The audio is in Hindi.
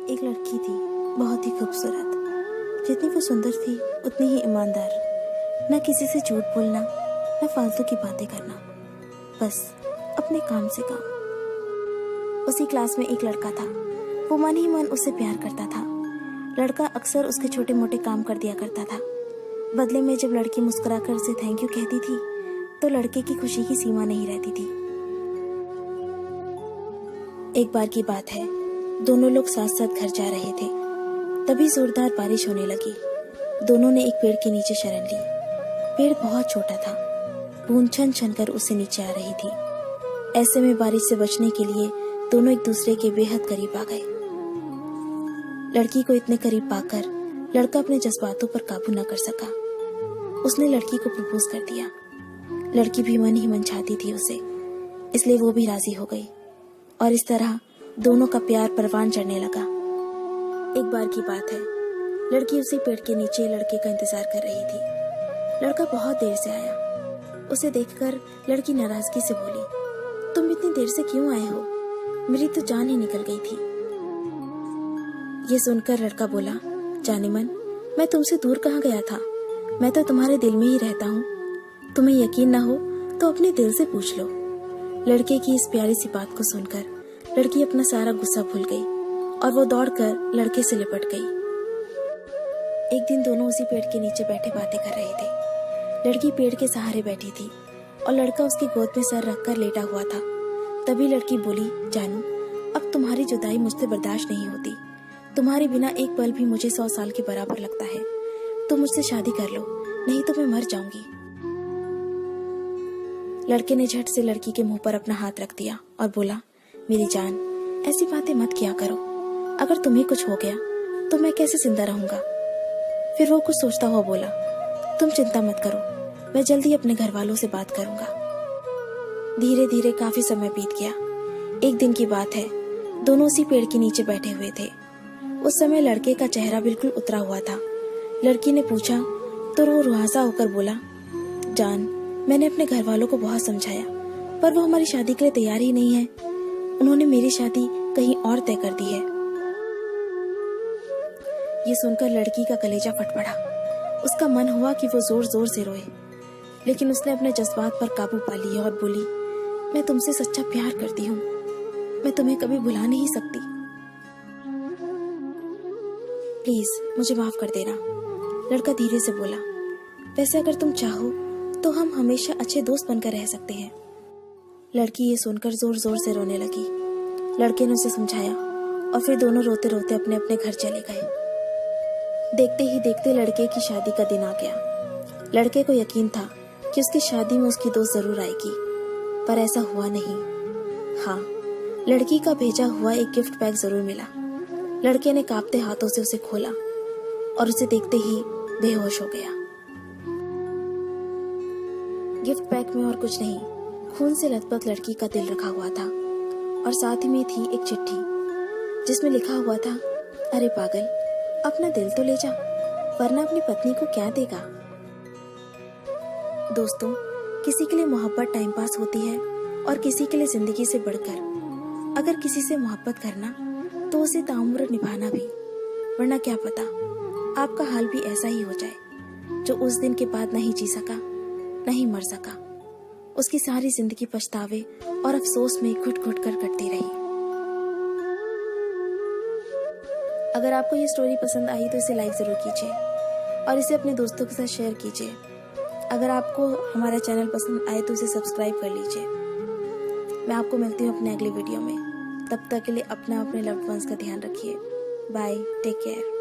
एक लड़की थी, बहुत ही खूबसूरत। जितनी वो सुंदर थी उतनी ही ईमानदार। न किसी से झूठ बोलना, न फालतू की बातें करना, बस अपने काम से काम। उसी क्लास में एक लड़का था। वो मन ही मन उससे प्यार करता था। लड़का अक्सर उसके छोटे मोटे काम कर दिया करता था। बदले में जब लड़की मुस्कुराकर उसे थैंक यू कहती थी तो लड़के की खुशी की सीमा नहीं रहती थी। एक बार की बात है, दोनों लोग साथ साथ घर जा रहे थे। तभी जोरदार बारिश होने लगी। दोनों ने एक पेड़ के नीचे शरण ली। पेड़ बहुत छोटा था, बूंद छन छन कर उससे नीचे आ रही थी। ऐसे में बारिश से बचने के लिए दोनों एक दूसरे के बेहद करीब आ गए। लड़की को इतने करीब पाकर लड़का अपने जज्बातों पर काबू न कर सका। उसने लड़की को प्रपोज कर दिया। लड़की भी मन ही मन चाहती थी उसे, इसलिए वो भी राजी हो गई और इस तरह दोनों का प्यार परवान चढ़ने लगा। एक बार की बात है, लड़की उसी पेड़ के नीचे लड़के का इंतजार कर रही थी। लड़का बहुत देर से आया। उसे देखकर लड़की नाराजगी से बोली, तुम इतनी देर से क्यों आए हो? मेरी तो जान ही निकल गई थी। ये सुनकर लड़का बोला, जाने मन, मैं तुमसे दूर कहाँ गया था? मैं तो तुम्हारे दिल में ही रहता हूँ। तुम्हें यकीन ना हो तो अपने दिल से पूछ लो। लड़के की इस प्यारी सी बात को सुनकर लड़की अपना सारा गुस्सा भूल गई और वो दौड़कर लड़के से लिपट गई। एक दिन दोनों उसी पेड़ के नीचे बैठे बातें कर रहे थे। लड़की पेड़ के सहारे बैठी थी और लड़का उसकी गोद में सर रखकर लेटा हुआ था। तभी लड़की बोली, जानू, अब तुम्हारी जुदाई मुझसे बर्दाश्त नहीं होती। तुम्हारे बिना एक पल भी मुझे 100 साल के बराबर लगता है। तुम मुझसे शादी कर लो, नहीं तो मैं मर जाऊंगी। लड़के ने झट से लड़की के मुंह पर अपना हाथ रख दिया और बोला, मेरी जान, ऐसी बातें मत किया करो। अगर तुम्हें कुछ हो गया तो मैं कैसे जिंदा रहूंगा? फिर वो कुछ सोचता हुआ बोला, तुम चिंता मत करो, मैं जल्दी अपने घर वालों से बात करूंगा। धीरे धीरे काफी समय बीत गया। एक दिन की बात है, दोनों उसी पेड़ के नीचे बैठे हुए थे। उस समय लड़के का चेहरा बिल्कुल उतरा हुआ था। लड़की ने पूछा तो वो रुआसा होकर बोला, जान, मैंने अपने घर वालों को बहुत समझाया, पर वो हमारी शादी के लिए तैयार ही नहीं है। उन्होंने मेरी शादी कहीं और तय कर दी है। ये सुनकर लड़की का कलेजा फट पड़ा। उसका मन हुआ कि वो जोर जोर से रोए, लेकिन उसने अपने जज्बात पर काबू पा लिया और बोली, मैं तुमसे सच्चा प्यार करती हूँ। मैं तुम्हें कभी भुला नहीं सकती। प्लीज मुझे माफ कर देना। लड़का धीरे से बोला, वैसे अगर तुम चाहो तो हम हमेशा अच्छे दोस्त बनकर रह सकते हैं। लड़की ये सुनकर जोर जोर से रोने लगी। लड़के ने उसे समझाया और फिर दोनों रोते रोते अपने अपने घर चले गए। देखते ही देखते लड़के की शादी का दिन आ गया। लड़के को यकीन था कि उसकी शादी में उसकी दोस्त जरूर आएगी, पर ऐसा हुआ नहीं। हाँ, लड़की का भेजा हुआ एक गिफ्ट पैक जरूर मिला। लड़के ने कांपते हाथों से उसे खोला और उसे देखते ही बेहोश हो गया। गिफ्ट पैक में और कुछ नहीं, खून से लथपथ लड़की का दिल रखा हुआ था और साथ ही में थी एक चिट्ठी जिसमें लिखा हुआ था, अरे पागल, अपना दिल तो ले जा, वरना अपनी पत्नी को क्या देगा। दोस्तों, किसी के लिए मोहब्बत टाइम पास होती है और किसी के लिए जिंदगी से बढ़कर। अगर किसी से मोहब्बत करना तो उसे ताउम्र निभाना भी, वरना क्या पता आपका हाल भी ऐसा ही हो जाए जो उस दिन के बाद नहीं जी सका, नहीं मर सका। उसकी सारी जिंदगी पछतावे और अफसोस में घुट घुट कर कटती रही। अगर आपको ये स्टोरी पसंद आई तो इसे लाइक जरूर कीजिए और इसे अपने दोस्तों के साथ शेयर कीजिए। अगर आपको हमारा चैनल पसंद आए तो इसे सब्सक्राइब कर लीजिए। मैं आपको मिलती हूँ अपने अगले वीडियो में। तब तक के लिए अपना अपने लव्ड वंस का ध्यान रखिए। Bye, take care.